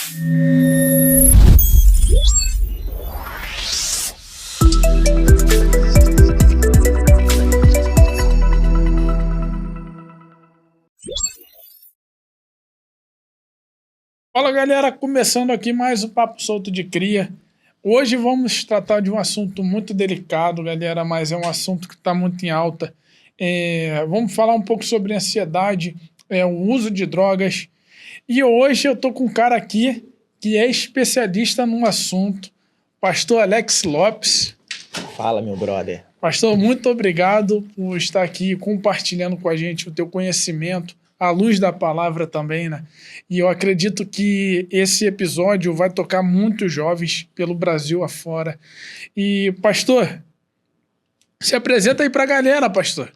Fala galera, começando aqui mais um Papo Solto de Cria. Hoje vamos tratar de um assunto muito delicado, galera, mas é um assunto que está muito em alta. Vamos falar um pouco sobre ansiedade, o uso de drogas. E hoje eu tô com um cara aqui que é especialista no assunto, Pastor Alex Lopes. Fala, meu brother. Pastor, muito obrigado por estar aqui compartilhando com a gente o teu conhecimento, à luz da palavra também, né? E eu acredito que esse episódio vai tocar muitos jovens pelo Brasil afora. E, pastor, se apresenta aí pra galera, pastor.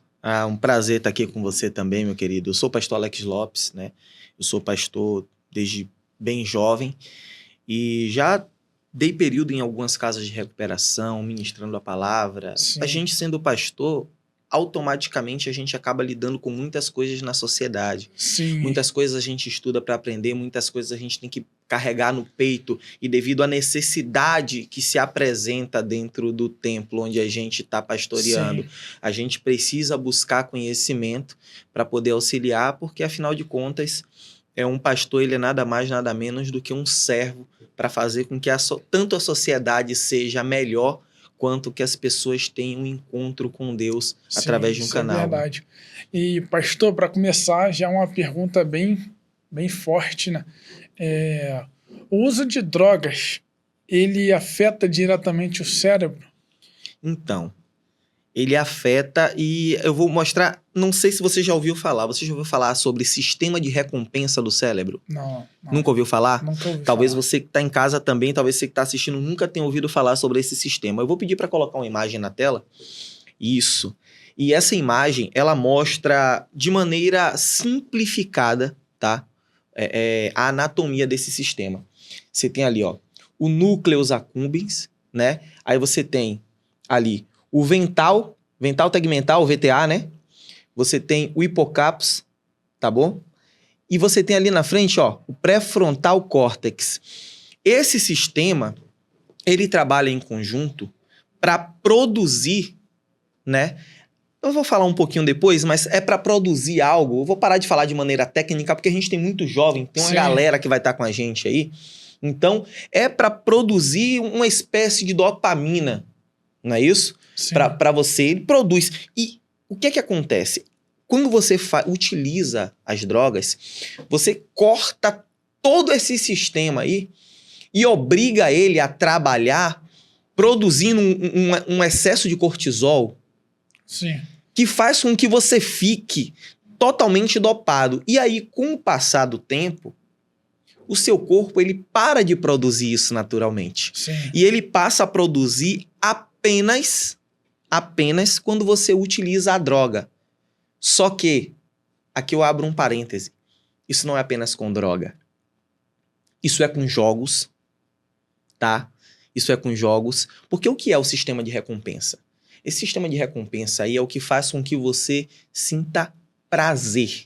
Um prazer estar aqui com você também, meu querido. Eu sou o pastor Alex Lopes, né? Eu sou pastor desde bem jovem e já dei período em algumas casas de recuperação, ministrando a palavra. Sim. A gente sendo pastor, automaticamente a gente acaba lidando com muitas coisas na sociedade. Sim. Muitas coisas a gente estuda para aprender, muitas coisas a gente tem que carregar no peito e devido à necessidade que se apresenta dentro do templo onde a gente está pastoreando, Sim. a gente precisa buscar conhecimento para poder auxiliar, porque afinal de contas, um pastor ele é nada mais, nada menos do que um servo para fazer com que tanto a sociedade seja melhor quanto que as pessoas tenham um encontro com Deus através de um canal. É verdade. E, pastor, para começar, já uma pergunta bem forte, né? O uso de drogas, ele afeta diretamente o cérebro? Então, ele afeta e eu vou mostrar, não sei se você já ouviu falar, você já ouviu falar sobre sistema de recompensa do cérebro? Não. Nunca ouviu falar? Nunca ouvi Talvez falar. você que está em casa também, talvez você que está assistindo nunca tenha ouvido falar sobre esse sistema. Eu vou pedir para colocar uma imagem na tela. Isso. E essa imagem, ela mostra de maneira simplificada, tá? A anatomia desse sistema. Você tem ali, ó, o núcleus accumbens, né? Aí você tem ali o ventral tegmental, o VTA, né? Você tem o hipocámpus, tá bom? E você tem ali na frente, ó, o pré-frontal córtex. Esse sistema, ele trabalha em conjunto para produzir, né? Eu vou falar um pouquinho depois, mas é para produzir algo. Eu vou parar de falar de maneira técnica, porque a gente tem muito jovem, tem uma Sim. galera que vai estar com a gente aí. Então, é para produzir uma espécie de dopamina, não é isso? Para você, ele produz. E o que é que acontece? Quando você utiliza as drogas, você corta todo esse sistema aí e obriga ele a trabalhar produzindo um excesso de cortisol. Sim. Que faz com que você fique totalmente dopado. E aí, com o passar do tempo, o seu corpo ele para de produzir isso naturalmente. Sim. E ele passa a produzir apenas quando você utiliza a droga. Só que, aqui eu abro um parêntese, isso não é apenas com droga. Isso é com jogos, tá? Isso é com jogos. Porque o que é o sistema de recompensa? Esse sistema de recompensa aí é o que faz com que você sinta prazer.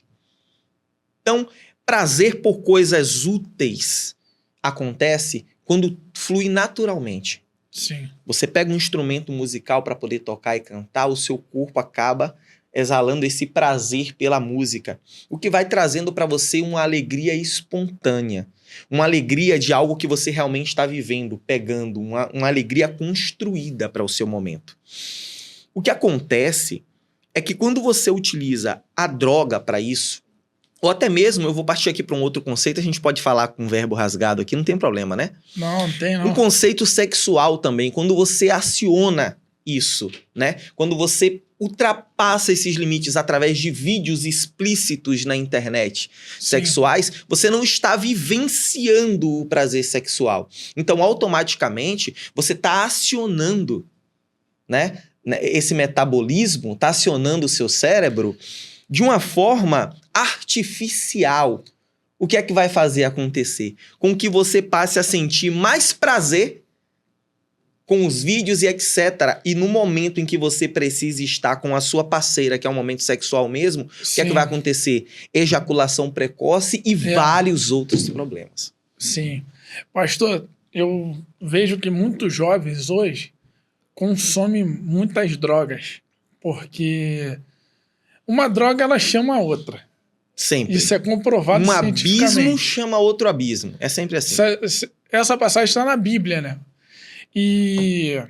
Então, prazer por coisas úteis acontece quando flui naturalmente. Sim. Você pega um instrumento musical para poder tocar e cantar, o seu corpo acaba exalando esse prazer pela música, o que vai trazendo para você uma alegria espontânea, uma alegria de algo que você realmente está vivendo, pegando, uma alegria construída para o seu momento. O que acontece é que quando você utiliza a droga para isso, ou até mesmo, eu vou partir aqui para um outro conceito, a gente pode falar com um verbo rasgado aqui, não tem problema, né? Não tem não. Um conceito sexual também, quando você aciona isso, né? Quando você ultrapassa esses limites através de vídeos explícitos na internet sexuais, você não está vivenciando o prazer sexual. Então, automaticamente, você está acionando, né? Esse metabolismo, está acionando o seu cérebro de uma forma artificial. O que é que vai fazer acontecer? Com que você passe a sentir mais prazer com os vídeos e etc. E no momento em que você precisa estar com a sua parceira, que é um momento sexual mesmo, o que é que vai acontecer? Ejaculação precoce e vários outros problemas. Sim. Pastor, eu vejo que muitos jovens hoje consomem muitas drogas, porque uma droga ela chama a outra. Sempre. Isso é comprovado Um abismo cientificamente. chama outro abismo. É sempre assim. Essa passagem está na Bíblia, né? E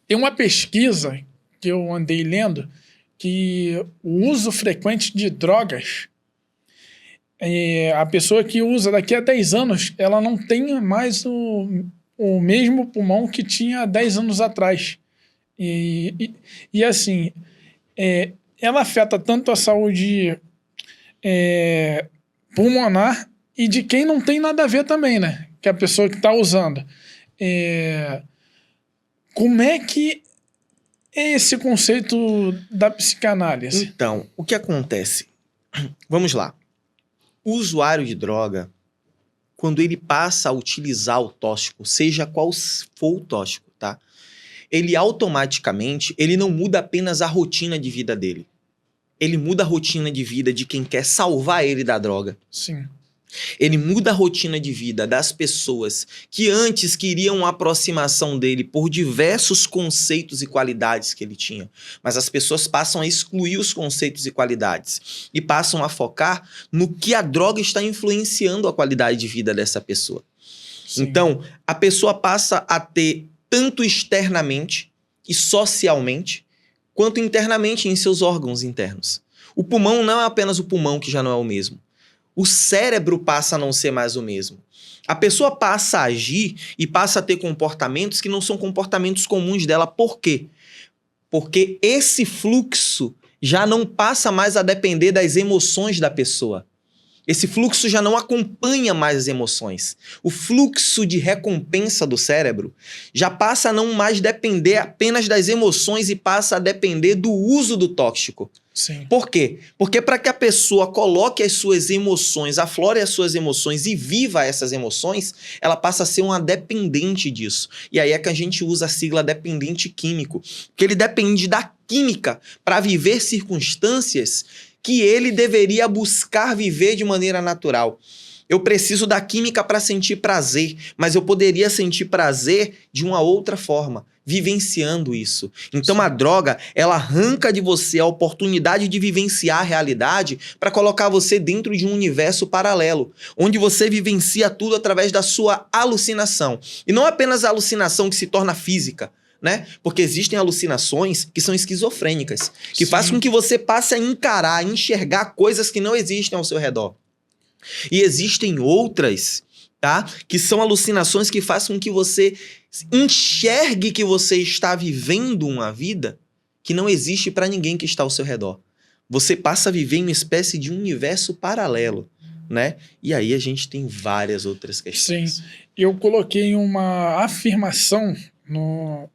tem uma pesquisa que eu andei lendo que o uso frequente de drogas, a pessoa que usa daqui a 10 anos, ela não tem mais o mesmo pulmão que tinha 10 anos atrás. E assim, ela afeta tanto a saúde pulmonar e de quem não tem nada a ver também, né? Que é a pessoa que está usando. Como é que é esse conceito da psicanálise? Então, o que acontece? Vamos lá. O usuário de droga, quando ele passa a utilizar o tóxico, seja qual for o tóxico, tá? Ele automaticamente, ele não muda apenas a rotina de vida dele. Ele muda a rotina de vida de quem quer salvar ele da droga. Sim. Ele muda a rotina de vida das pessoas que antes queriam a aproximação dele por diversos conceitos e qualidades que ele tinha. Mas as pessoas passam a excluir os conceitos e qualidades e passam a focar no que a droga está influenciando a qualidade de vida dessa pessoa. Sim. Então, a pessoa passa a ter tanto externamente e socialmente, quanto internamente em seus órgãos internos. O pulmão não é apenas o pulmão que já não é o mesmo. O cérebro passa a não ser mais o mesmo. A pessoa passa a agir e passa a ter comportamentos que não são comportamentos comuns dela. Por quê? Porque esse fluxo já não passa mais a depender das emoções da pessoa. Esse fluxo já não acompanha mais as emoções. O fluxo de recompensa do cérebro já passa a não mais depender apenas das emoções e passa a depender do uso do tóxico. Sim. Por quê? Porque para que a pessoa coloque as suas emoções, aflore as suas emoções e viva essas emoções, ela passa a ser uma dependente disso. E aí é que a gente usa a sigla dependente químico, que ele depende da química para viver circunstâncias que ele deveria buscar viver de maneira natural. Eu preciso da química para sentir prazer, mas eu poderia sentir prazer de uma outra forma, vivenciando isso. Então Sim. A droga, ela arranca de você a oportunidade de vivenciar a realidade para colocar você dentro de um universo paralelo, onde você vivencia tudo através da sua alucinação. E não apenas a alucinação que se torna física, né? Porque existem alucinações que são esquizofrênicas, que fazem com que você passe a encarar, a enxergar coisas que não existem ao seu redor. E existem outras, tá? Que são alucinações que fazem com que você enxergue que você está vivendo uma vida que não existe para ninguém que está ao seu redor. Você passa a viver em uma espécie de universo paralelo, né? E aí a gente tem várias outras questões. Sim, eu coloquei uma afirmação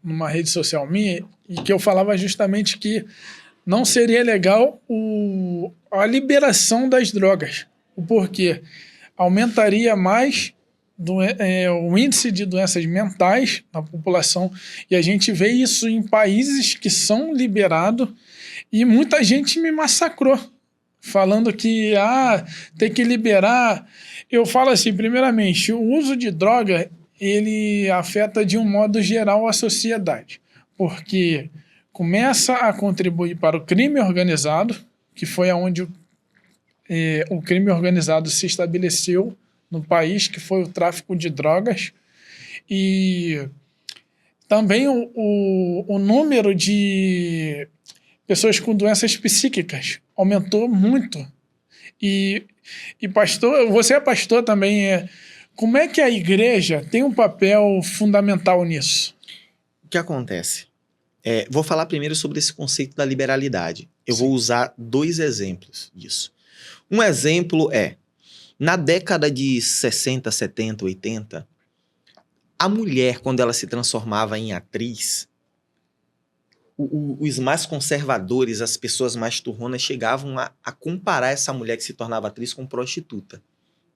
numa rede social minha e que eu falava justamente que não seria legal a liberação das drogas. O porquê? Aumentaria mais o índice de doenças mentais na população, e a gente vê isso em países que são liberados, e muita gente me massacrou, falando que tem que liberar. Eu falo assim, primeiramente, o uso de droga ele afeta de um modo geral a sociedade, porque começa a contribuir para o crime organizado, que foi onde o crime organizado se estabeleceu no país, que foi o tráfico de drogas, e também o número de pessoas com doenças psíquicas aumentou muito. E pastor, você é pastor também, como é que a igreja tem um papel fundamental nisso? O que acontece? Vou falar primeiro sobre esse conceito da liberalidade. Eu vou usar 2 exemplos disso. Um exemplo na década de 60, 70, 80, a mulher, quando ela se transformava em atriz, os mais conservadores, as pessoas mais turronas, chegavam a comparar essa mulher que se tornava atriz com prostituta.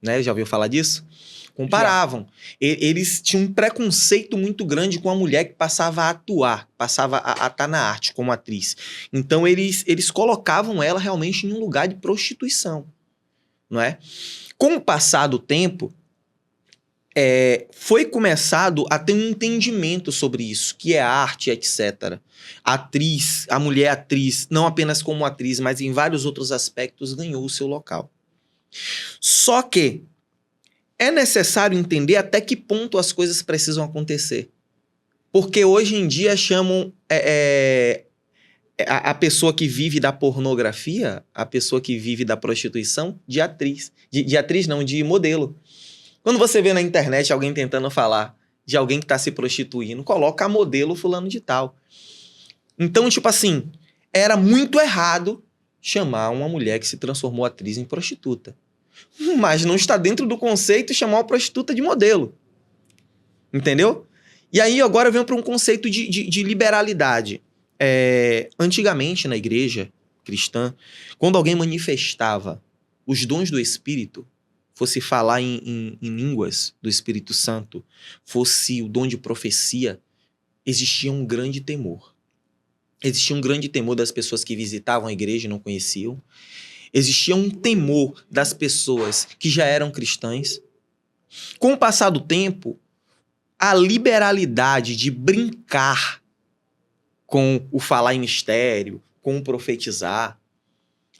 Né? Já ouviu falar disso? Comparavam. Eles tinham um preconceito muito grande com a mulher que passava a atuar, passava a estar na arte como atriz. Então eles colocavam ela realmente em um lugar de prostituição. Não é? Com o passar do tempo, foi começado a ter um entendimento sobre isso, que é arte, etc. A atriz, a mulher atriz, não apenas como atriz, mas em vários outros aspectos, ganhou o seu local. Só que é necessário entender até que ponto as coisas precisam acontecer. Porque hoje em dia chamam a pessoa que vive da pornografia, a pessoa que vive da prostituição, de atriz. De atriz não, de modelo. Quando você vê na internet alguém tentando falar de alguém que está se prostituindo, coloca a modelo fulano de tal. Então, tipo assim, era muito errado chamar uma mulher que se transformou atriz em prostituta. Mas não está dentro do conceito chamar uma prostituta de modelo. Entendeu? E aí agora eu venho para um conceito de liberalidade. Antigamente na igreja cristã, quando alguém manifestava os dons do Espírito, fosse falar em línguas do Espírito Santo, fosse o dom de profecia, existia um grande temor. Existia um grande temor das pessoas que visitavam a igreja e não conheciam. Existia um temor das pessoas que já eram cristãs. Com o passar do tempo, a liberalidade de brincar com o falar em mistério, com o profetizar,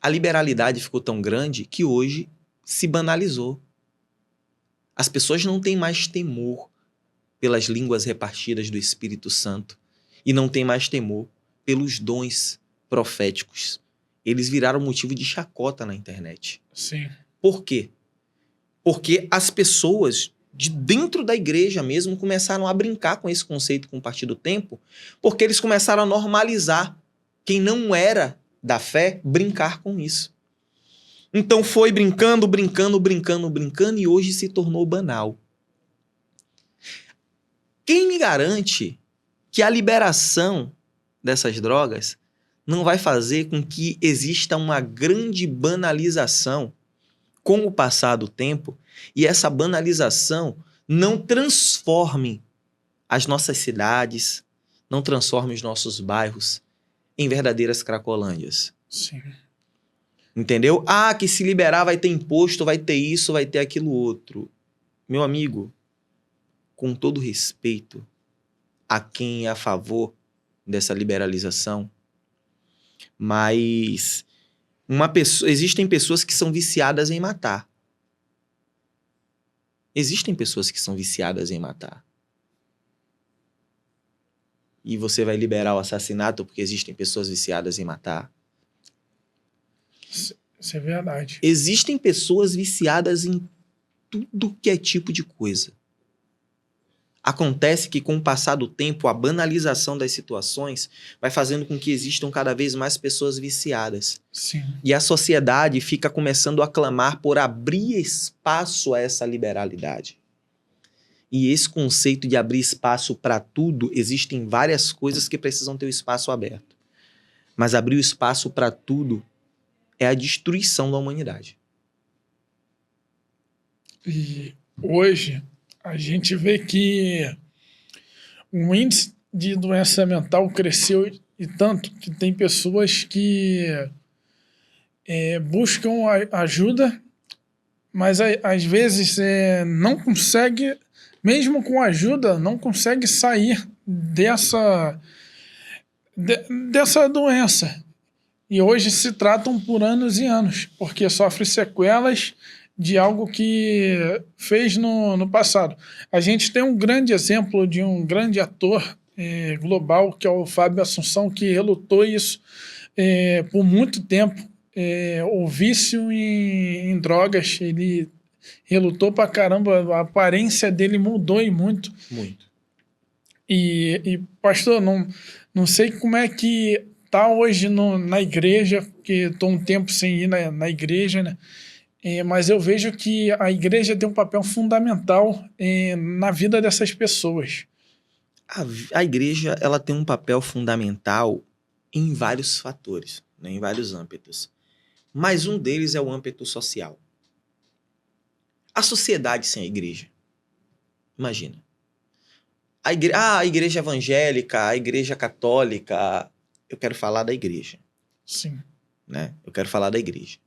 a liberalidade ficou tão grande que hoje se banalizou. As pessoas não têm mais temor pelas línguas repartidas do Espírito Santo e não têm mais temor pelos dons proféticos. Eles viraram motivo de chacota na internet. Sim. Por quê? Porque as pessoas de dentro da igreja mesmo começaram a brincar com esse conceito com o passar do tempo, porque eles começaram a normalizar quem não era da fé brincar com isso. Então foi brincando e hoje se tornou banal. Quem me garante que a liberação dessas drogas não vai fazer com que exista uma grande banalização com o passar do tempo e essa banalização não transforme as nossas cidades, não transforme os nossos bairros em verdadeiras cracolândias? Sim. Entendeu? Que se liberar vai ter imposto, vai ter isso, vai ter aquilo outro. Meu amigo, com todo respeito a quem é a favor dessa liberalização, mas existem pessoas que são viciadas em matar. Existem pessoas que são viciadas em matar. E você vai liberar o assassinato porque existem pessoas viciadas em matar? Isso é verdade. Existem pessoas viciadas em tudo que é tipo de coisa. Acontece que com o passar do tempo, a banalização das situações vai fazendo com que existam cada vez mais pessoas viciadas. Sim. E a sociedade fica começando a clamar por abrir espaço a essa liberalidade. E esse conceito de abrir espaço para tudo, existem várias coisas que precisam ter o espaço aberto. Mas abrir o espaço para tudo é a destruição da humanidade. E hoje a gente vê que o índice de doença mental cresceu e tanto que tem pessoas que buscam ajuda, mas às vezes não consegue, mesmo com ajuda, não consegue sair dessa doença. E hoje se tratam por anos e anos, porque sofre sequelas de algo que fez no passado. A gente tem um grande exemplo de um grande ator global, que é o Fábio Assunção, que relutou isso por muito tempo. O vício em drogas, ele relutou pra caramba, a aparência dele mudou e muito. Muito. E pastor, não sei como é que tá hoje na igreja, porque estou um tempo sem ir na igreja, né? Mas eu vejo que a igreja tem um papel fundamental na vida dessas pessoas. A igreja ela tem um papel fundamental em vários fatores, né, em vários âmbitos. Mas um deles é o âmbito social. A sociedade sem a igreja. Imagina. A igreja evangélica, a igreja católica. Eu quero falar da igreja. Sim. Né? Eu quero falar da igreja.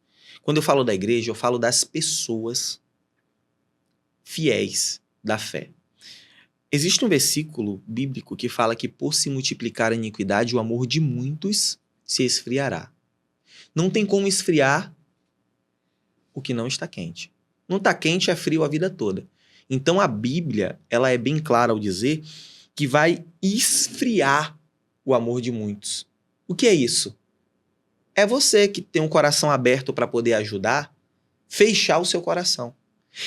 Quando eu falo da igreja, eu falo das pessoas fiéis da fé. Existe um versículo bíblico que fala que por se multiplicar a iniquidade, o amor de muitos se esfriará. Não tem como esfriar o que não está quente. Não está quente, é frio a vida toda. Então a Bíblia, ela é bem clara ao dizer que vai esfriar o amor de muitos. O que é isso? É você que tem um coração aberto para poder ajudar, fechar o seu coração.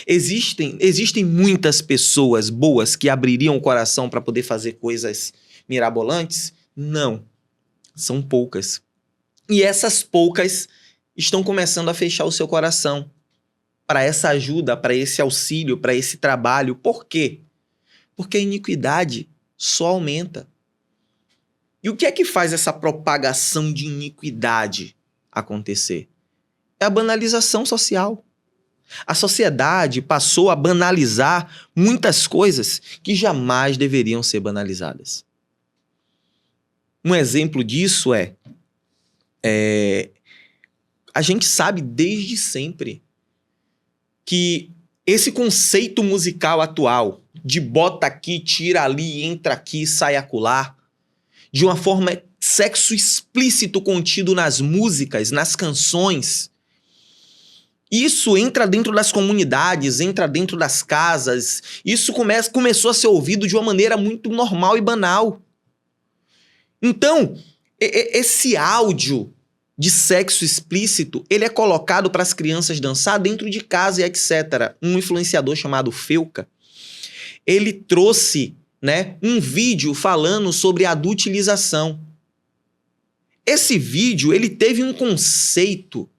Existem muitas pessoas boas que abririam o coração para poder fazer coisas mirabolantes? Não. São poucas. E essas poucas estão começando a fechar o seu coração para essa ajuda, para esse auxílio, para esse trabalho. Por quê? Porque a iniquidade só aumenta. E o que é que faz essa propagação de iniquidade acontecer? É a banalização social. A sociedade passou a banalizar muitas coisas que jamais deveriam ser banalizadas. Um exemplo disso a gente sabe desde sempre que esse conceito musical atual de bota aqui, tira ali, entra aqui, sai acolá, de uma forma sexo explícito contido nas músicas, nas canções, isso entra dentro das comunidades, entra dentro das casas, isso começou a ser ouvido de uma maneira muito normal e banal. Então, esse áudio de sexo explícito, ele é colocado para as crianças dançar dentro de casa e etc. Um influenciador chamado Felca, ele trouxe, né, um vídeo falando sobre adultilização. Esse vídeo, ele teve um conceito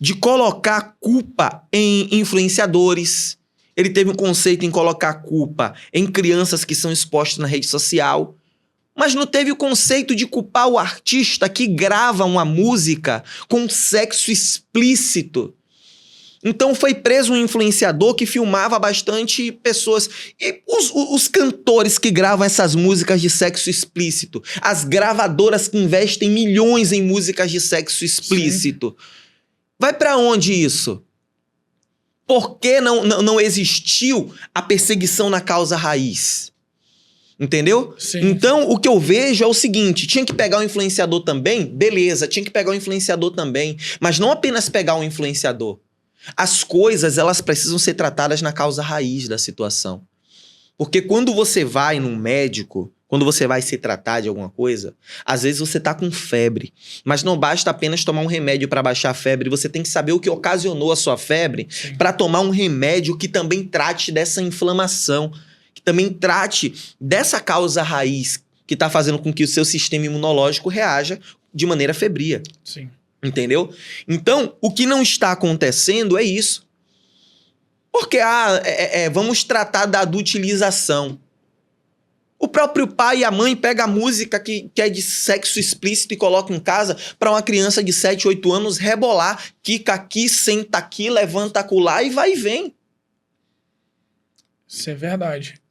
de colocar culpa em influenciadores. Ele teve um conceito em colocar culpa em crianças que são expostas na rede social. Mas não teve o conceito de culpar o artista que grava uma música com sexo explícito. Então foi preso um influenciador que filmava bastante pessoas. E os cantores que gravam essas músicas de sexo explícito, as gravadoras que investem milhões em músicas de sexo explícito. Sim. Vai pra onde isso? Por que não existiu a perseguição na causa raiz? Entendeu? Sim. Então, o que eu vejo é o seguinte, tinha que pegar o influenciador também? Beleza, tinha que pegar o influenciador também. Mas não apenas pegar o influenciador. As coisas, elas precisam ser tratadas na causa raiz da situação. Porque quando você vai num médico, quando você vai se tratar de alguma coisa, às vezes você tá com febre. Mas não basta apenas tomar um remédio para baixar a febre. Você tem que saber o que ocasionou a sua febre para tomar um remédio que também trate dessa inflamação, que também trate dessa causa raiz que tá fazendo com que o seu sistema imunológico reaja de maneira febria. Sim. Entendeu? Então, o que não está acontecendo é isso. Porque vamos tratar da adultilização. O próprio pai e a mãe pegam a música que é de sexo explícito e colocam em casa para uma criança de 7, 8 anos rebolar, quica aqui, senta aqui, levanta acolá e vai e vem. Isso é verdade.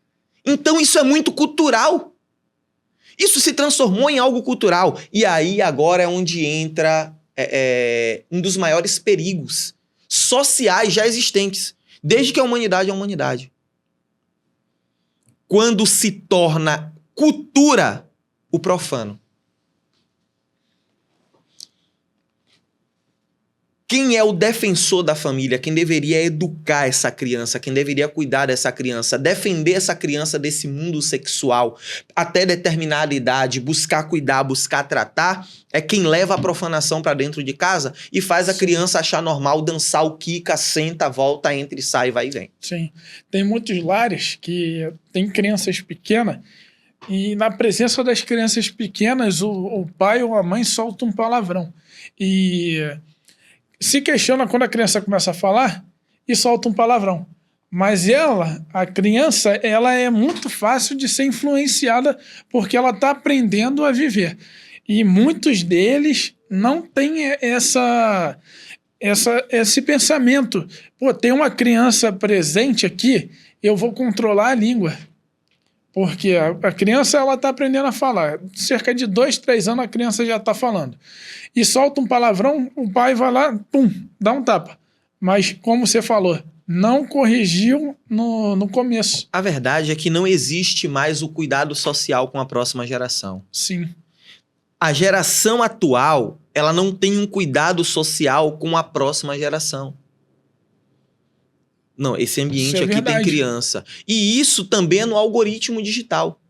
Então isso é muito cultural. Isso se transformou em algo cultural. E aí agora é onde entra um dos maiores perigos sociais já existentes, desde que a humanidade é a humanidade. Quando se torna cultura o profano. Quem é o defensor da família? Quem deveria educar essa criança? Quem deveria cuidar dessa criança? Defender essa criança desse mundo sexual até determinada idade, buscar cuidar, buscar tratar, é quem leva a profanação para dentro de casa e faz a criança achar normal dançar o quica, senta, volta, entra e sai, vai e vem. Sim. Tem muitos lares que tem crianças pequenas e na presença das crianças pequenas o pai ou a mãe solta um palavrão. E se questiona quando a criança começa a falar e solta um palavrão. Mas a criança, ela é muito fácil de ser influenciada porque ela está aprendendo a viver. E muitos deles não têm esse pensamento. Pô, tem uma criança presente aqui, eu vou controlar a língua. Porque a criança, ela está aprendendo a falar. Cerca de 2, 3 anos a criança já está falando. E solta um palavrão, o pai vai lá, pum, dá um tapa. Mas, como você falou, não corrigiu no começo. A verdade é que não existe mais o cuidado social com a próxima geração. Sim, A geração atual, ela não tem um cuidado social com a próxima geração. Não, esse isso ambiente é aqui tem verdade. criança. E isso também é no algoritmo digital.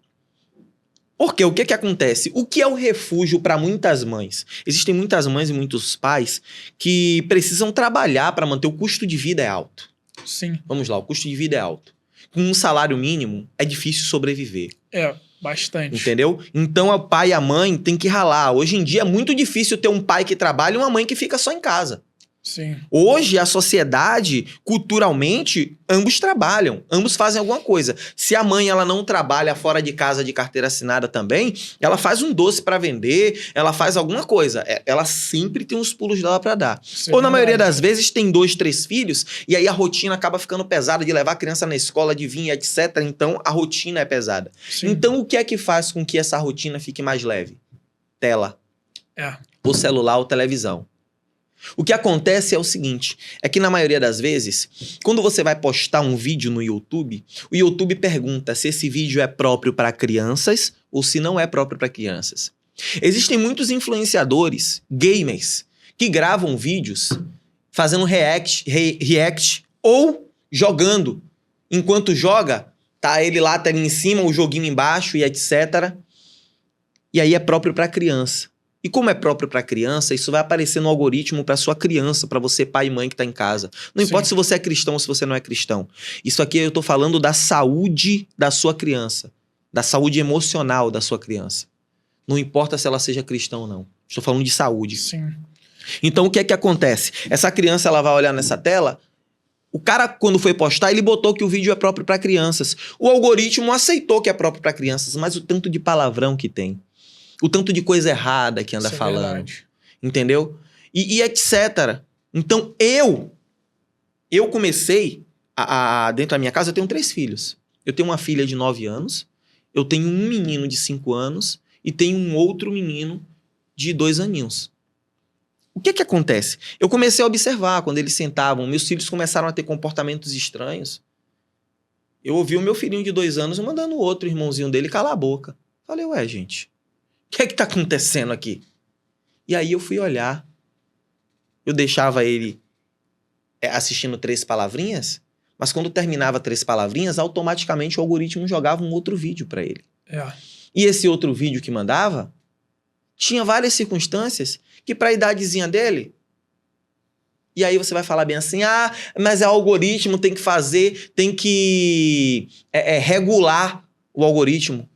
Porque o que que acontece? O que é o refúgio para muitas mães? Existem muitas mães e muitos pais que precisam trabalhar para manter o custo de vida é alto. Sim, Vamos lá, o custo de vida é alto. Com um salário mínimo, é difícil sobreviver. bastante. Entendeu? Então, o pai e a mãe têm que ralar. Hoje em dia é muito difícil ter um pai que trabalha e uma mãe que fica só em casa. Sim, Hoje, a sociedade, culturalmente, ambos trabalham, ambos fazem alguma coisa. Se a mãe ela não trabalha fora de casa de carteira assinada também, ela faz um doce para vender, ela faz alguma coisa. Ela sempre tem uns pulos dela para dar. isso é Ou na maioria verdade. das vezes tem 2, 3 filhos e aí a rotina acaba ficando pesada de levar a criança na escola, de vir, etc. Então, a rotina é pesada. Sim, Então, o que é que faz com que essa rotina fique mais leve? Tela, é, ou celular ou televisão. O que acontece é o seguinte, é que na maioria das vezes, quando você vai postar um vídeo no YouTube, o YouTube pergunta se esse vídeo é próprio para crianças ou se não é próprio para crianças. Existem muitos influenciadores, gamers, que gravam vídeos fazendo react ou jogando. Enquanto joga, tá ele lá, tá ali em cima, o joguinho embaixo e etc. E aí é próprio para criança. E como é próprio para criança, isso vai aparecer no algoritmo para sua criança, para você pai e mãe que está em casa. Não importa se você é cristão ou se você não é cristão. Isso aqui eu estou falando da saúde da sua criança, da saúde emocional da sua criança. Não importa se ela seja cristã ou não. Estou falando de saúde. sim, Então o que é que acontece? Essa criança ela vai olhar nessa tela. O cara, quando foi postar, ele botou que o vídeo é próprio para crianças. O algoritmo aceitou que é próprio para crianças, mas o tanto de palavrão que tem. O tanto de coisa errada que anda isso é falando. verdade. Entendeu? E etc. Então, eu comecei dentro da minha casa, eu tenho 3 filhos. Eu tenho uma filha de 9 anos, eu tenho um menino de 5 anos e tenho um outro menino de 2 aninhos. O que que acontece? Eu comecei a observar quando eles sentavam, meus filhos começaram a ter comportamentos estranhos. Eu ouvi o meu filhinho de 2 anos mandando o outro irmãozinho dele calar a boca. Falei, ué, gente, o que é que tá acontecendo aqui? E aí eu fui olhar. Eu deixava ele assistindo 3 palavrinhas, mas quando terminava 3 palavrinhas, automaticamente o algoritmo jogava um outro vídeo para ele. E esse outro vídeo que mandava tinha várias circunstâncias que para a idadezinha dele... E aí você vai falar bem assim, mas é o algoritmo, tem que fazer, tem que regular o algoritmo.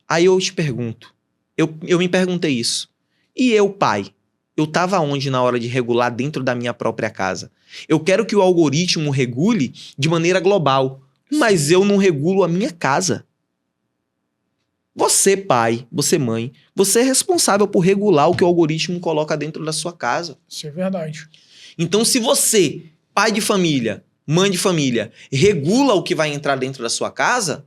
Aí eu te pergunto, eu me perguntei isso. E eu, pai? Eu estava onde na hora de regular dentro da minha própria casa? Eu quero que o algoritmo regule de maneira global, mas eu não regulo a minha casa. Você, pai, você, mãe, você é responsável por regular o que o algoritmo coloca dentro da sua casa. Isso é verdade. Então, se você, pai de família, mãe de família, regula o que vai entrar dentro da sua casa...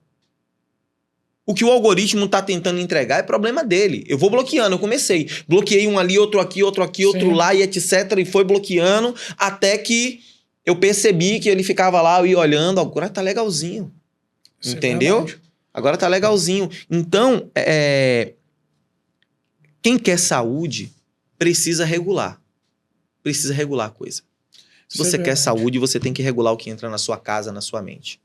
O que o algoritmo está tentando entregar é problema dele. Eu vou bloqueando, eu comecei. Bloqueei um ali, outro aqui, outro lá e etc. E foi bloqueando até que eu percebi que ele ficava lá, eu ia olhando, agora tá legalzinho. Isso entendeu? É Agora tá legalzinho. Então, quem quer saúde precisa regular. Precisa regular a coisa. Se você quer saúde, você tem que regular o que entra na sua casa, na sua mente.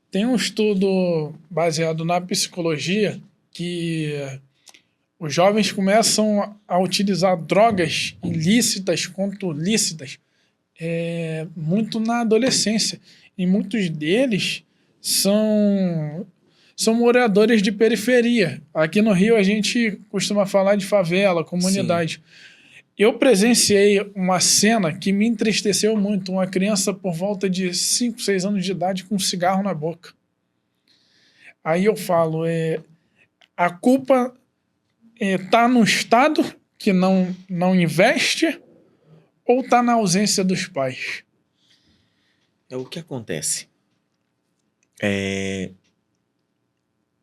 Tem um estudo baseado na psicologia que os jovens começam a utilizar drogas ilícitas quanto lícitas muito na adolescência. E muitos deles são moradores de periferia. Aqui no Rio a gente costuma falar de favela, comunidade. Sim. Eu presenciei uma cena que me entristeceu muito. Uma criança por volta de 5, 6 anos de idade com um cigarro na boca. Aí eu falo, a culpa está no Estado que não investe ou está na ausência dos pais? O que acontece?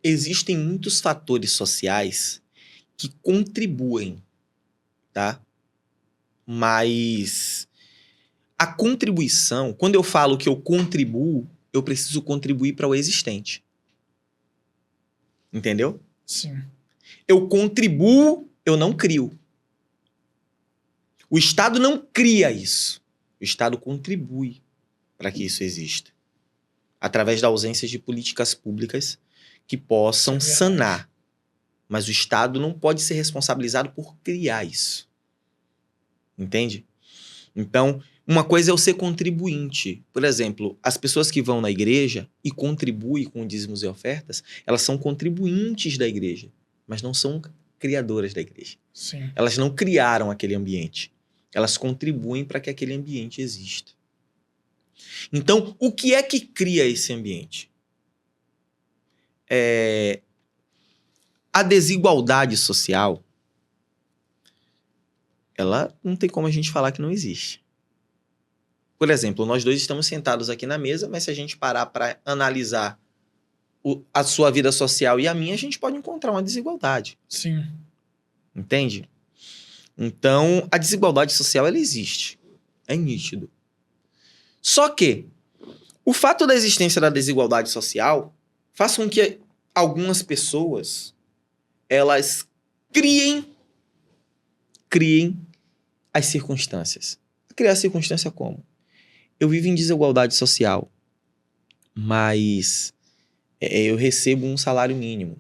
Existem muitos fatores sociais que contribuem, tá? Mas A contribuição, quando eu falo que eu contribuo, eu preciso contribuir para o existente. Entendeu? Sim. Eu contribuo, eu não crio. O Estado não cria isso. O Estado contribui para que isso exista. Através da ausência de políticas públicas que possam sanar. Mas o Estado não pode ser responsabilizado por criar isso. Entende? Então, uma coisa é eu ser contribuinte. Por exemplo, as pessoas que vão na igreja e contribuem com dízimos e ofertas, elas são contribuintes da igreja, mas não são criadoras da igreja. Sim. Elas não criaram aquele ambiente. Elas contribuem para que aquele ambiente exista. Então, o que é que cria esse ambiente? A desigualdade social, ela não tem como a gente falar que não existe. Por exemplo, nós dois estamos sentados aqui na mesa, mas se a gente parar para analisar a sua vida social e a minha, a gente pode encontrar uma desigualdade. Sim. Entende? Então, a desigualdade social, ela existe. É nítido. Só que o fato da existência da desigualdade social faz com que algumas pessoas elas criem as circunstâncias. Criar a circunstância como? Eu vivo em desigualdade social, mas eu recebo um salário mínimo.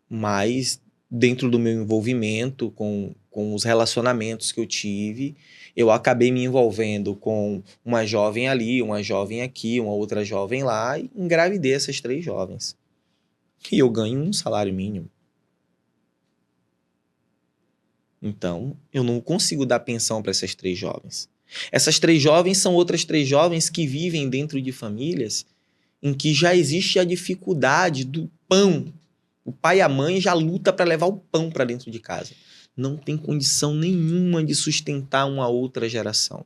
Mas dentro do meu envolvimento com os relacionamentos que eu tive, eu acabei me envolvendo com uma jovem ali, uma jovem aqui, uma outra jovem lá, e engravidei essas 3 jovens. E eu ganho um salário mínimo. Então, eu não consigo dar pensão para essas 3 jovens. Essas 3 jovens são outras 3 jovens que vivem dentro de famílias em que já existe a dificuldade do pão. O pai e a mãe já lutam para levar o pão para dentro de casa. Não tem condição nenhuma de sustentar uma outra geração.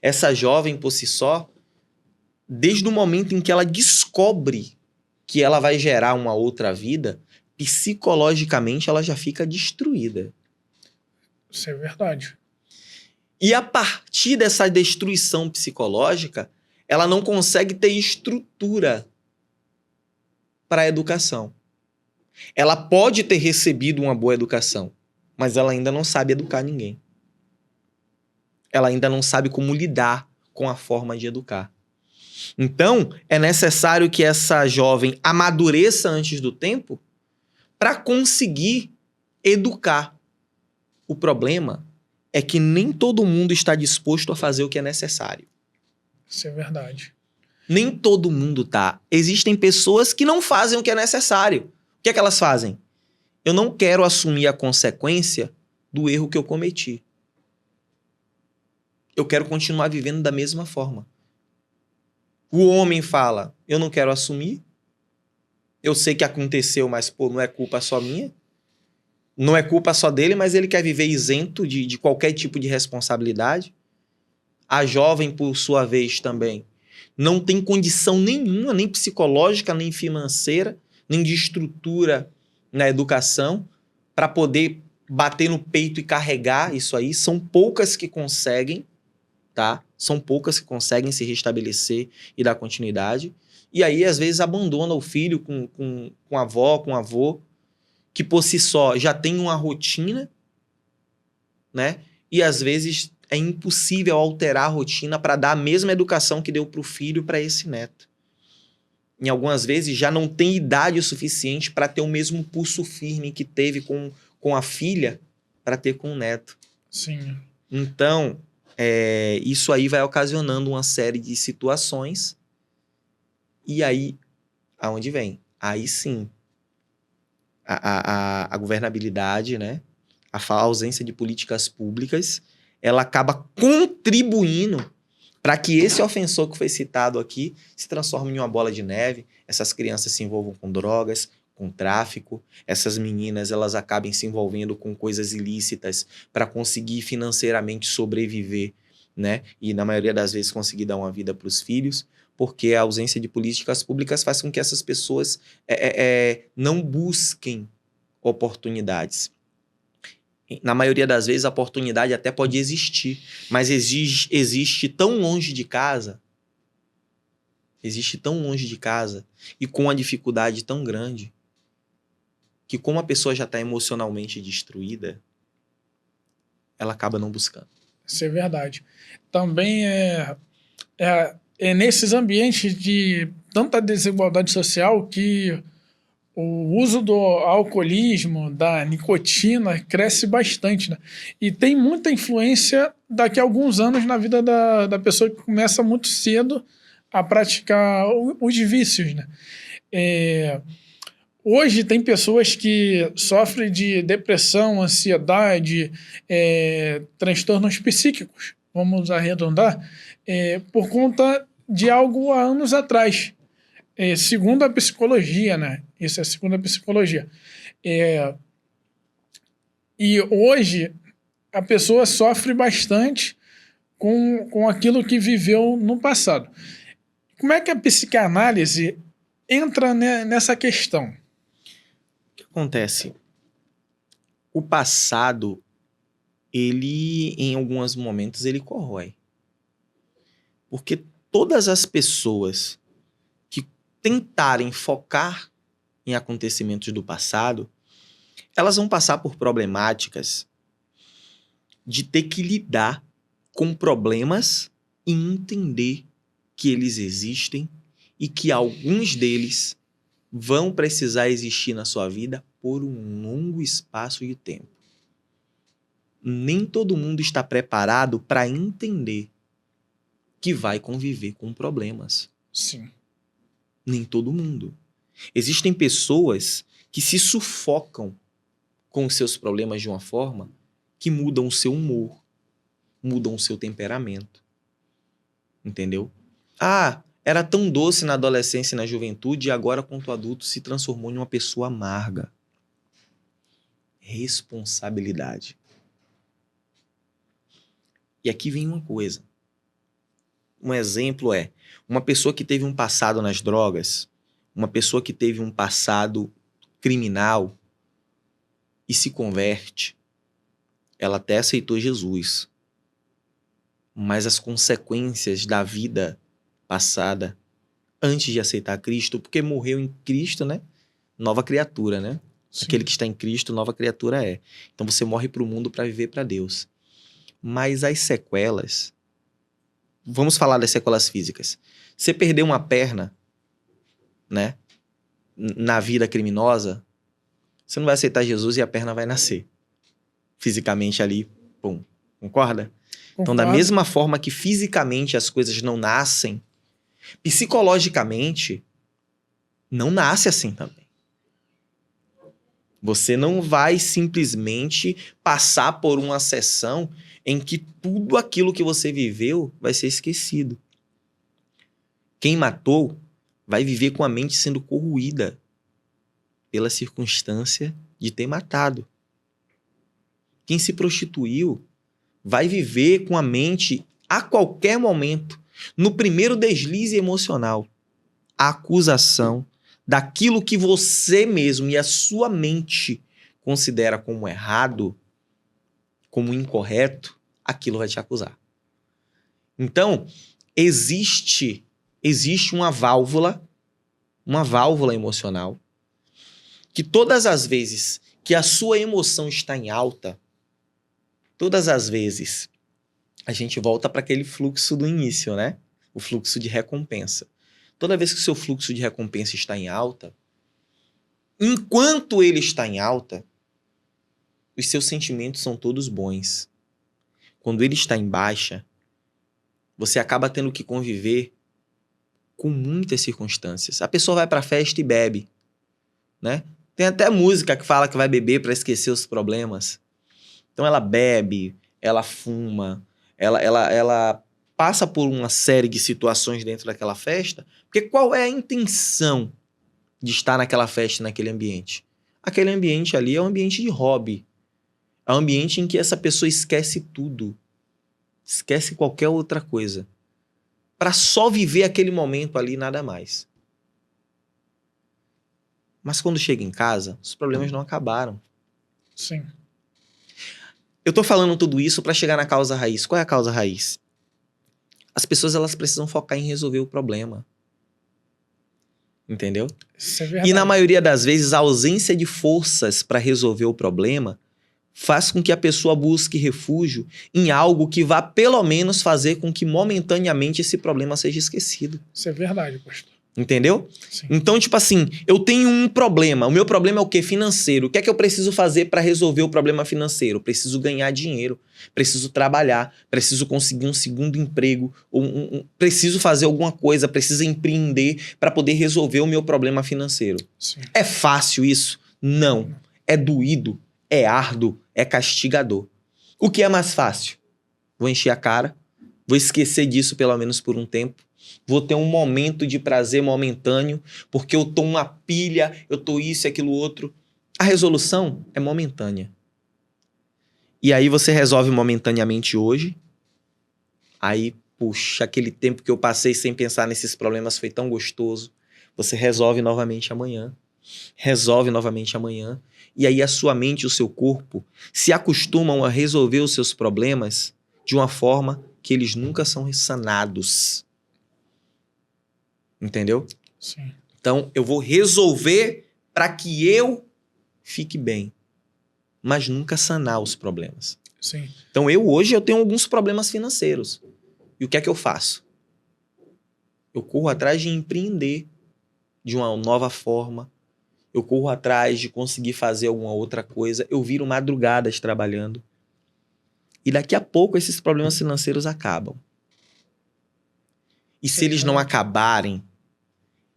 Essa jovem, por si só, desde o momento em que ela descobre que ela vai gerar uma outra vida, psicologicamente ela já fica destruída. Isso é verdade. E a partir dessa destruição psicológica, ela não consegue ter estrutura para a educação. Ela pode ter recebido uma boa educação, mas ela ainda não sabe educar ninguém. Ela ainda não sabe como lidar com a forma de educar. Então, é necessário que essa jovem amadureça antes do tempo para conseguir educar. O problema é que nem todo mundo está disposto a fazer o que é necessário. Isso é verdade. Nem todo mundo tá. Existem pessoas que não fazem o que é necessário. O que é que elas fazem? Eu não quero assumir a consequência do erro que eu cometi. Eu quero continuar vivendo da mesma forma. O homem fala, eu não quero assumir. Eu sei que aconteceu, mas pô, não é culpa só minha. Não é culpa só dele, mas ele quer viver isento de qualquer tipo de responsabilidade. A jovem, por sua vez, também não tem condição nenhuma, nem psicológica, nem financeira, nem de estrutura na educação, para poder bater no peito e carregar isso aí. São poucas que conseguem, tá? São poucas que conseguem se restabelecer e dar continuidade. E aí, às vezes, abandona o filho com a avó, com o avô, que por si só já tem uma rotina, né? E às vezes é impossível alterar a rotina para dar a mesma educação que deu para o filho para esse neto. Em algumas vezes já não tem idade o suficiente para ter o mesmo pulso firme que teve com a filha para ter com o neto. Sim. Então, isso aí vai ocasionando uma série de situações. E aí, aonde vem? Aí sim, a governabilidade, né? A ausência de políticas públicas, ela acaba contribuindo para que esse ofensor que foi citado aqui se transforme em uma bola de neve, essas crianças se envolvam com drogas, com tráfico, essas meninas elas acabem se envolvendo com coisas ilícitas para conseguir financeiramente sobreviver, né? E na maioria das vezes conseguir dar uma vida para os filhos, porque a ausência de políticas públicas faz com que essas pessoas não busquem oportunidades. Na maioria das vezes, a oportunidade até pode existir, mas existe tão longe de casa, e com uma dificuldade tão grande, que como a pessoa já está emocionalmente destruída, ela acaba não buscando. Isso é verdade. Também é nesses ambientes de tanta desigualdade social que o uso do alcoolismo, da nicotina, cresce bastante, né? E tem muita influência daqui a alguns anos na vida da pessoa que começa muito cedo a praticar os vícios, né? Hoje tem pessoas que sofrem de depressão, ansiedade, transtornos psíquicos, vamos arredondar, por conta de algo há anos atrás. Segundo a psicologia, né? Isso é segundo a psicologia. E hoje a pessoa sofre bastante com aquilo que viveu no passado. Como é que a psicanálise entra nessa questão? O que acontece? O passado, ele, em alguns momentos, ele corrói. Porque todas as pessoas que tentarem focar em acontecimentos do passado, elas vão passar por problemáticas de ter que lidar com problemas e entender que eles existem e que alguns deles vão precisar existir na sua vida por um longo espaço de tempo. Nem todo mundo está preparado para entender que vai conviver com problemas. Sim. Nem todo mundo. Existem pessoas que se sufocam com os seus problemas de uma forma que mudam o seu humor, mudam o seu temperamento. Entendeu? Ah, era tão doce na adolescência e na juventude e agora, quanto adulto, se transformou em uma pessoa amarga. Responsabilidade. E aqui vem uma coisa. Um exemplo é uma pessoa que teve um passado nas drogas, uma pessoa que teve um passado criminal e se converte. Ela até aceitou Jesus, mas as consequências da vida passada antes de aceitar Cristo, porque morreu em Cristo, né? Nova criatura, né? Sim. Aquele que está em Cristo, nova criatura é. Então você morre para o mundo para viver para Deus. Mas as sequelas... Vamos falar das sequelas físicas. Você perdeu uma perna, né? Na vida criminosa, você não vai aceitar Jesus e a perna vai nascer. Fisicamente ali, pum. Concorda? Então, da mesma forma que fisicamente as coisas não nascem, psicologicamente, não nasce assim também. Você não vai simplesmente passar por uma sessão em que tudo aquilo que você viveu vai ser esquecido. Quem matou vai viver com a mente sendo corroída pela circunstância de ter matado. Quem se prostituiu vai viver com a mente a qualquer momento, no primeiro deslize emocional, a acusação daquilo que você mesmo e a sua mente considera como errado, como incorreto, aquilo vai te acusar. Então, existe uma válvula emocional, que todas as vezes que a sua emoção está em alta, todas as vezes a gente volta para aquele fluxo do início, né? O fluxo de recompensa. Toda vez que o seu fluxo de recompensa está em alta, enquanto ele está em alta, os seus sentimentos são todos bons. Quando ele está em baixa, você acaba tendo que conviver com muitas circunstâncias. A pessoa vai para a festa e bebe, né? Tem até música que fala que vai beber para esquecer os problemas. Então ela bebe, ela fuma, ela passa por uma série de situações dentro daquela festa, porque qual é a intenção de estar naquela festa, naquele ambiente? Aquele ambiente ali é um ambiente de hobby. É um ambiente em que essa pessoa esquece tudo. Esquece qualquer outra coisa. Para só viver aquele momento ali, nada mais. Mas quando chega em casa, os problemas não acabaram. Sim. Eu tô falando tudo isso para chegar na causa raiz. Qual é a causa raiz? As pessoas, elas precisam focar em resolver o problema. Entendeu? Isso é verdade. E na maioria das vezes, a ausência de forças para resolver o problema faz com que a pessoa busque refúgio em algo que vá pelo menos fazer com que momentaneamente esse problema seja esquecido. Isso é verdade, pastor. Entendeu? Sim. Então, tipo assim, eu tenho um problema. O meu problema é o quê? Financeiro. O que é que eu preciso fazer para resolver o problema financeiro? Eu preciso ganhar dinheiro, preciso trabalhar, preciso conseguir um segundo emprego, preciso fazer alguma coisa, preciso empreender para poder resolver o meu problema financeiro. Sim. É fácil isso? Não. É doído, é árduo, é castigador. O que é mais fácil? Vou encher a cara, vou esquecer disso pelo menos por um tempo. Vou ter um momento de prazer momentâneo, porque eu tô uma pilha, eu tô isso e aquilo outro. A resolução é momentânea. E aí você resolve momentaneamente hoje. Aí, puxa, aquele tempo que eu passei sem pensar nesses problemas foi tão gostoso. Você resolve novamente amanhã. Resolve novamente amanhã. E aí a sua mente e o seu corpo se acostumam a resolver os seus problemas de uma forma que eles nunca são sanados. Entendeu? Sim. Então, eu vou resolver para que eu fique bem, mas nunca sanar os problemas. Sim. Então, hoje eu tenho alguns problemas financeiros. E o que é que eu faço? Eu corro atrás de empreender de uma nova forma. Eu corro atrás de conseguir fazer alguma outra coisa. Eu viro madrugadas trabalhando. E daqui a pouco esses problemas financeiros acabam. E se eles não acabarem,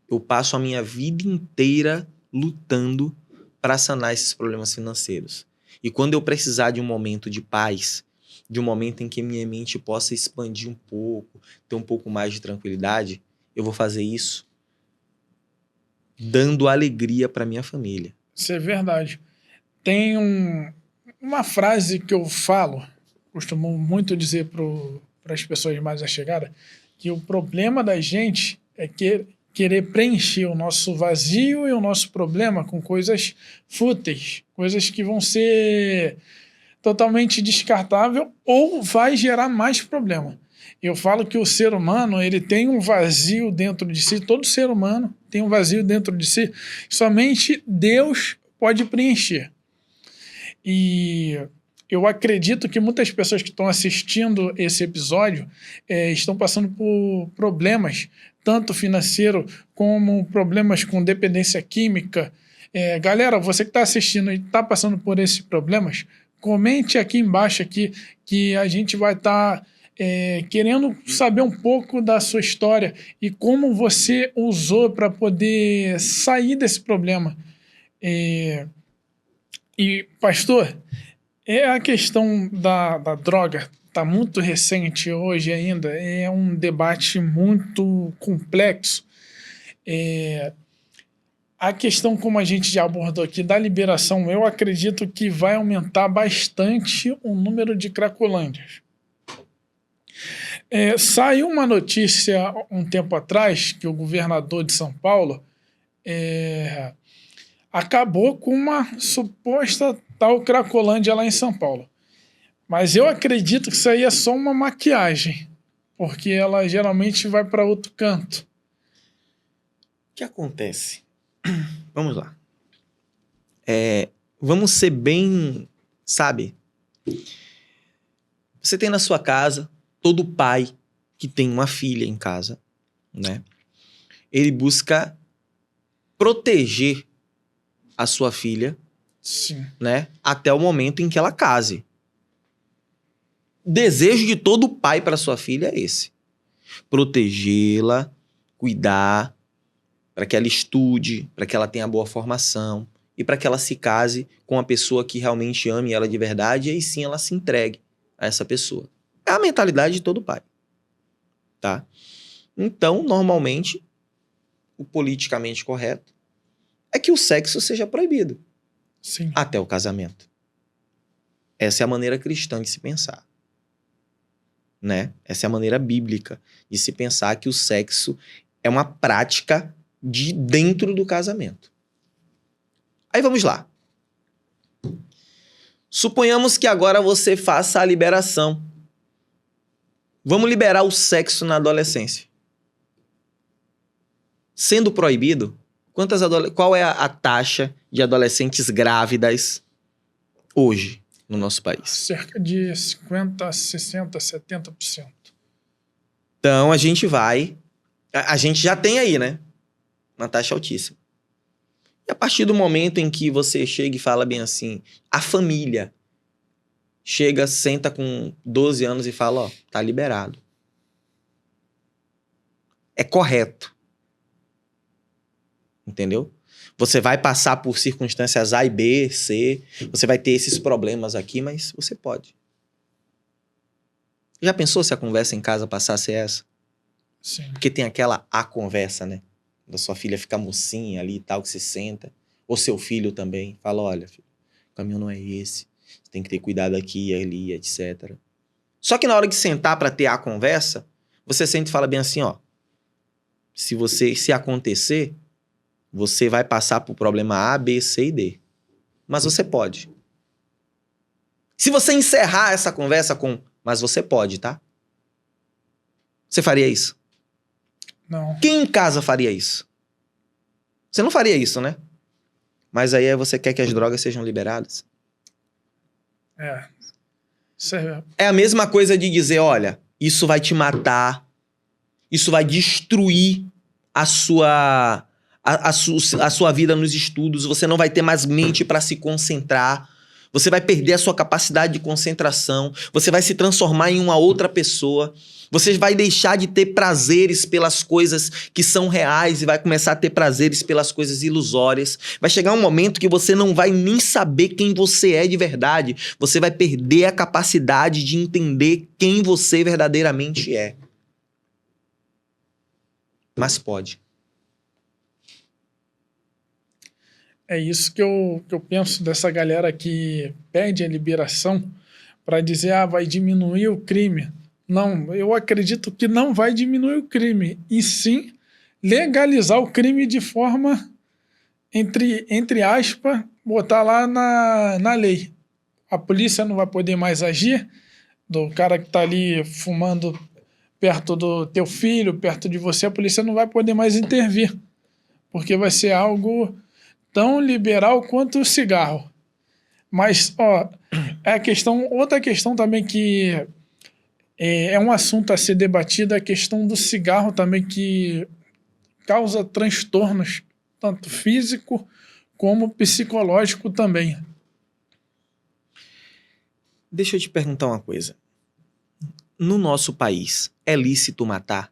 eu passo a minha vida inteira lutando para sanar esses problemas financeiros. E quando eu precisar de um momento de paz, de um momento em que minha mente possa expandir um pouco, ter um pouco mais de tranquilidade, eu vou fazer isso dando alegria para minha família. Isso é verdade. Tem uma frase que eu falo, costumo muito dizer para as pessoas mais allegadas, que o problema da gente é querer preencher o nosso vazio e o nosso problema com coisas fúteis, coisas que vão ser totalmente descartáveis ou vai gerar mais problema. Eu falo que o ser humano, ele tem um vazio dentro de si, todo ser humano tem um vazio dentro de si, somente Deus pode preencher. E eu acredito que muitas pessoas que estão assistindo esse episódio estão passando por problemas, tanto financeiro como problemas com dependência química. Galera, você que está assistindo e está passando por esses problemas, comente aqui embaixo aqui, que a gente vai estar querendo saber um pouco da sua história e como você usou para poder sair desse problema. E, pastor, a questão da droga está muito recente hoje ainda, é um debate muito complexo. A questão, como a gente já abordou aqui, da liberação, eu acredito que vai aumentar bastante o número de cracolândias. Saiu uma notícia um tempo atrás que o governador de São Paulo acabou com uma suposta tal Cracolândia lá em São Paulo. Mas eu acredito que isso aí é só uma maquiagem, porque ela geralmente vai para outro canto. O que acontece? Vamos lá. Vamos ser bem, sabe? Você tem na sua casa, todo pai que tem uma filha em casa, né? Ele busca proteger a sua filha, Sim, né? Até o momento em que ela case. O desejo de todo pai para sua filha é esse: protegê-la, cuidar, para que ela estude, para que ela tenha boa formação e para que ela se case com uma pessoa que realmente ame ela de verdade e aí sim ela se entregue a essa pessoa. É a mentalidade de todo pai, tá? Então, normalmente, o politicamente correto é que o sexo seja proibido sim. até o casamento. Essa é a maneira cristã de se pensar, né? Essa é a maneira bíblica de se pensar que o sexo é uma prática de dentro do casamento. Aí vamos lá. Suponhamos que agora você faça a liberação. Vamos liberar o sexo na adolescência. Sendo proibido, qual é a taxa de adolescentes grávidas hoje no nosso país? Cerca de 50%, 60%, 70%. Então a gente vai... A gente já tem aí, né? Uma taxa altíssima. E a partir do momento em que você chega e fala bem assim, a família chega, senta com 12 anos e fala, ó, tá liberado. É correto. Entendeu? Você vai passar por circunstâncias A e B, C, você vai ter esses problemas aqui, mas você pode. Já pensou se a conversa em casa passasse essa? Sim. Porque tem aquela a conversa, né? Da sua filha ficar mocinha ali e tal, que se senta. Ou seu filho também. Fala, olha, filho, o caminho não é esse. Você tem que ter cuidado aqui e ali, etc. Só que na hora de sentar pra ter a conversa, você sente e fala bem assim, ó. Se acontecer, você vai passar por problema A, B, C e D. Mas você pode. Se você encerrar essa conversa com, mas você pode, tá? Você faria isso? Não. Quem em casa faria isso? Você não faria isso, né? Mas aí você quer que as drogas sejam liberadas? É. Isso é... É a mesma coisa de dizer, olha, isso vai te matar, isso vai destruir a sua vida nos estudos, você não vai ter mais mente para se concentrar, você vai perder a sua capacidade de concentração, você vai se transformar em uma outra pessoa, você vai deixar de ter prazeres pelas coisas que são reais e vai começar a ter prazeres pelas coisas ilusórias. Vai chegar um momento que você não vai nem saber quem você é de verdade, você vai perder a capacidade de entender quem você verdadeiramente é. Mas pode. É isso que eu penso dessa galera que pede a liberação para dizer, vai diminuir o crime. Não, eu acredito que não vai diminuir o crime, e sim legalizar o crime de forma, entre aspas, botar lá na lei. A polícia não vai poder mais agir, do cara que está ali fumando perto do teu filho, perto de você, a polícia não vai poder mais intervir, porque vai ser algo tão liberal quanto o cigarro. Mas, outra questão também que é um assunto a ser debatido, é a questão do cigarro também, que causa transtornos, tanto físico como psicológico também. Deixa eu te perguntar uma coisa. No nosso país, é lícito matar?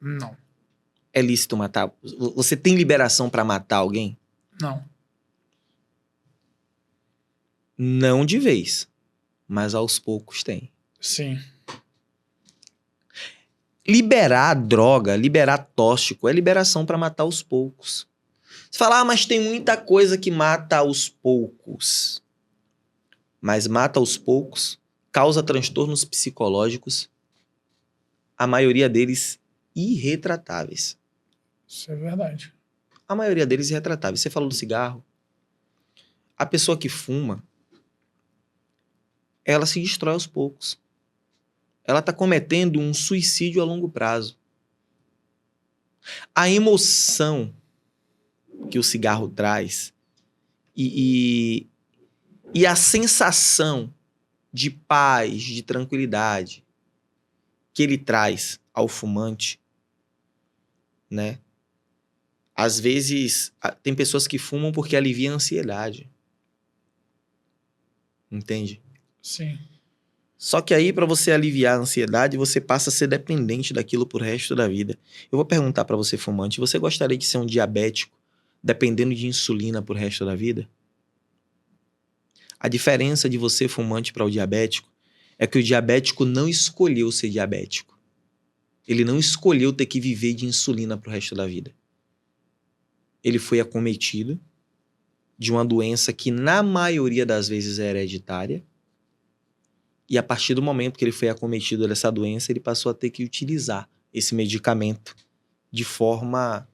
Não. É lícito matar? Você tem liberação para matar alguém? Não. Não de vez, mas aos poucos tem. Sim. Liberar droga, liberar tóxico, é liberação para matar aos poucos. Você fala, mas tem muita coisa que mata aos poucos. Mas mata aos poucos, causa transtornos psicológicos, a maioria deles irretratáveis. Isso é verdade. A maioria deles irretratáveis. Você falou do cigarro. A pessoa que fuma, ela se destrói aos poucos. Ela está cometendo um suicídio a longo prazo. A emoção que o cigarro traz e a sensação de paz, de tranquilidade que ele traz ao fumante, né? Às vezes, tem pessoas que fumam porque alivia a ansiedade. Entende? Sim. Só que aí, para você aliviar a ansiedade, você passa a ser dependente daquilo pro resto da vida. Eu vou perguntar para você, fumante, você gostaria de ser um diabético dependendo de insulina pro resto da vida? A diferença de você, fumante, para o diabético é que o diabético não escolheu ser diabético. Ele não escolheu ter que viver de insulina pro resto da vida. Ele foi acometido de uma doença que, na maioria das vezes, é hereditária. E a partir do momento que ele foi acometido dessa doença, ele passou a ter que utilizar esse medicamento de forma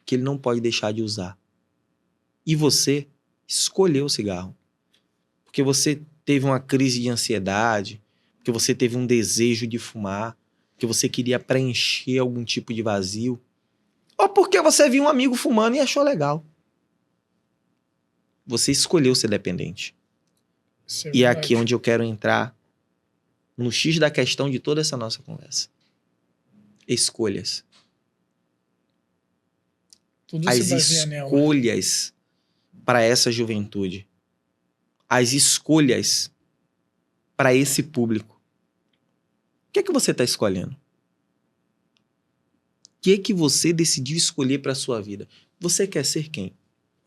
que ele não pode deixar de usar. E você escolheu o cigarro. porque você teve uma crise de ansiedade, porque você teve um desejo de fumar, porque você queria preencher algum tipo de vazio, ou porque você viu um amigo fumando e achou legal. Você escolheu ser dependente. Isso é E é verdade. aqui onde eu quero entrar no X da questão de toda essa nossa conversa. Escolhas. Tudo As se baseia nela. escolhas para essa juventude. As escolhas para esse público. O que é que você está escolhendo? O que é que você decidiu escolher para a sua vida? Você quer ser quem?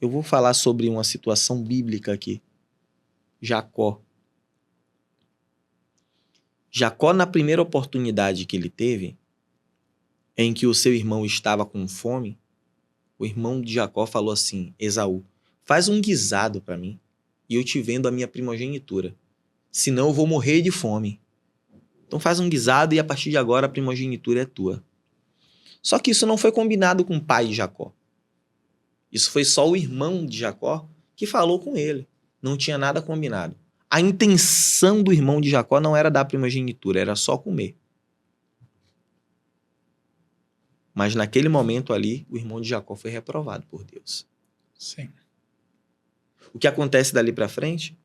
Eu vou falar sobre uma situação bíblica aqui. Jacó. Jacó, na primeira oportunidade que ele teve, em que o seu irmão estava com fome, o irmão de Jacó falou assim, Esaú, faz um guisado para mim e eu te vendo a minha primogenitura. Senão eu vou morrer de fome. Então faz um guisado e a partir de agora a primogenitura é tua. Só que isso não foi combinado com o pai de Jacó. Isso foi só o irmão de Jacó que falou com ele. Não tinha nada combinado. A intenção do irmão de Jacó não era dar primogenitura, era só comer. Mas naquele momento ali, o irmão de Jacó foi reprovado por Deus. Sim. O que acontece dali para frente?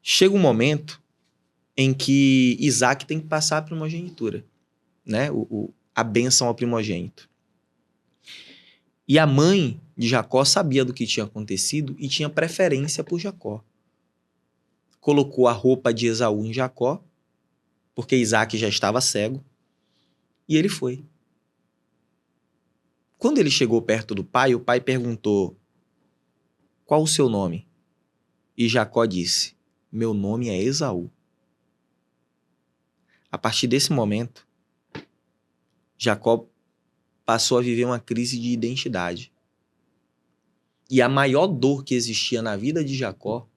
Chega um momento em que Isaac tem que passar a primogenitura, né? A bênção ao primogênito. E a mãe de Jacó sabia do que tinha acontecido e tinha preferência por Jacó. Colocou a roupa de Esaú em Jacó, porque Isaac já estava cego, e ele foi. Quando ele chegou perto do pai, o pai perguntou, qual o seu nome? E Jacó disse, meu nome é Esaú. A partir desse momento, Jacó passou a viver uma crise de identidade. E a maior dor que existia na vida de Jacó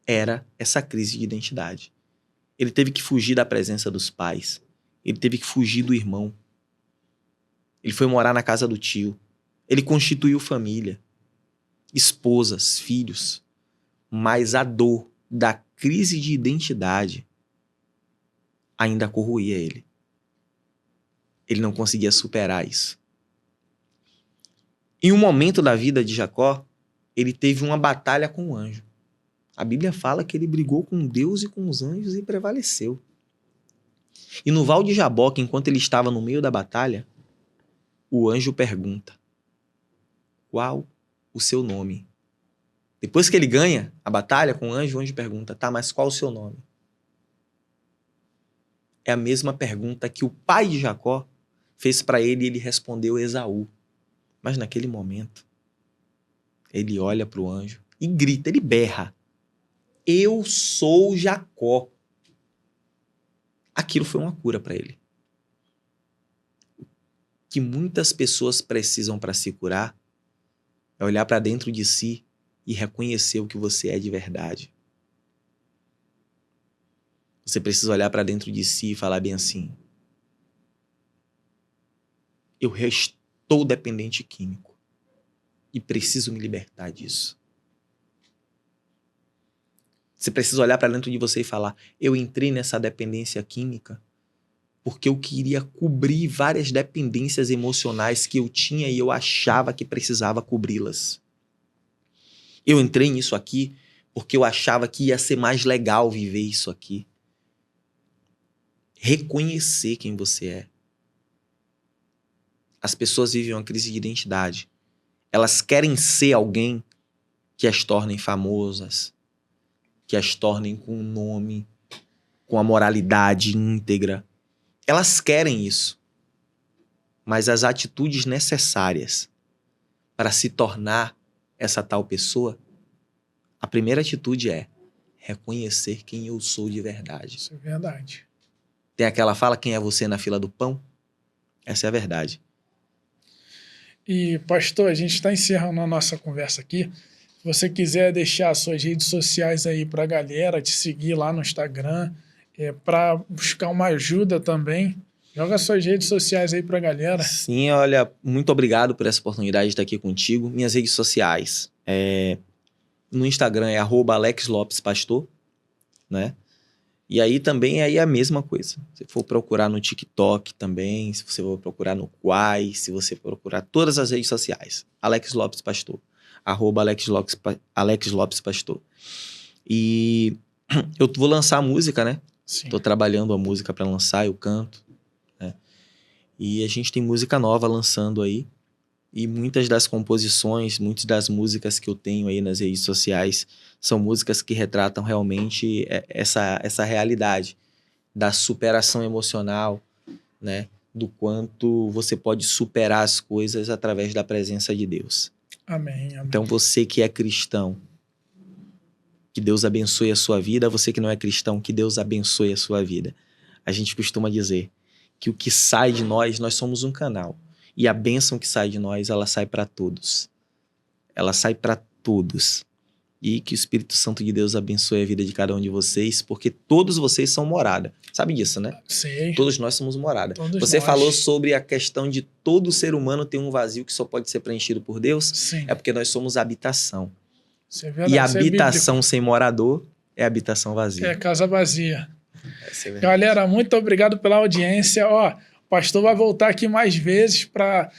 era essa crise de identidade. Ele teve que fugir da presença dos pais. Ele teve que fugir do irmão. Ele foi morar na casa do tio. Ele constituiu família, esposas, filhos. Mas a dor da crise de identidade ainda corroía ele. Ele não conseguia superar isso. Em um momento da vida de Jacó, ele teve uma batalha com o anjo. A Bíblia fala que ele brigou com Deus e com os anjos e prevaleceu. E no Val de Jaboque, enquanto ele estava no meio da batalha, o anjo pergunta, qual o seu nome? Depois que ele ganha a batalha com o anjo pergunta, tá, mas qual o seu nome? É a mesma pergunta que o pai de Jacó fez para ele e ele respondeu Esaú. Mas naquele momento, ele olha para o anjo e grita, ele berra, eu sou Jacó. Aquilo foi uma cura para ele. O que muitas pessoas precisam para se curar é olhar para dentro de si e reconhecer o que você é de verdade. Você precisa olhar para dentro de si e falar bem assim, eu estou dependente químico e preciso me libertar disso. Você precisa olhar para dentro de você e falar, eu entrei nessa dependência química porque eu queria cobrir várias dependências emocionais que eu tinha e eu achava que precisava cobri-las. Eu entrei nisso aqui porque eu achava que ia ser mais legal viver isso aqui. Reconhecer quem você é. As pessoas vivem uma crise de identidade. Elas querem ser alguém que as tornem famosas, que as tornem com um nome, com a moralidade íntegra. Elas querem isso. Mas as atitudes necessárias para se tornar essa tal pessoa, a primeira atitude é reconhecer quem eu sou de verdade. Isso é verdade. Tem aquela fala, quem é você na fila do pão? Essa é a verdade. E, pastor, a gente está encerrando a nossa conversa aqui. Se você quiser deixar suas redes sociais aí para a galera, te seguir lá no Instagram, para buscar uma ajuda também, joga suas redes sociais aí para a galera. Sim, olha, muito obrigado por essa oportunidade de estar aqui contigo. Minhas redes sociais no Instagram é @AlexLopesPastor, né? E aí também aí é a mesma coisa. Se for procurar no TikTok também, se você for procurar no Quai, se você procurar todas as redes sociais, Alex Lopes Pastor, @Alex Lopes Pastor. E eu vou lançar a música, né? Sim. Tô trabalhando a música para lançar, eu canto, né? E a gente tem música nova lançando aí. E muitas das composições, muitas das músicas que eu tenho aí nas redes sociais são músicas que retratam realmente essa realidade da superação emocional, né? Do quanto você pode superar as coisas através da presença de Deus. Amém, amém. Então você que é cristão, que Deus abençoe a sua vida. Você que não é cristão, que Deus abençoe a sua vida. A gente costuma dizer que o que sai de nós somos um canal. E a bênção que sai de nós, ela sai para todos. Ela sai para todos. E que o Espírito Santo de Deus abençoe a vida de cada um de vocês, porque todos vocês são morada. Sabe disso, né? Sim. Todos nós somos morada. Você falou sobre a questão de todo ser humano ter um vazio que só pode ser preenchido por Deus. Sim. É porque nós somos habitação. Isso é verdade, e habitação sem morador é habitação vazia. É casa vazia. Galera, muito obrigado pela audiência. Ó, o pastor vai voltar aqui mais vezes para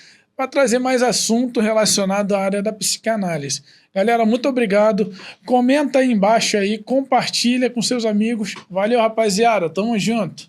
trazer mais assunto relacionado à área da psicanálise. Galera, muito obrigado. Comenta aí embaixo aí, compartilha com seus amigos. Valeu, rapaziada. Tamo junto.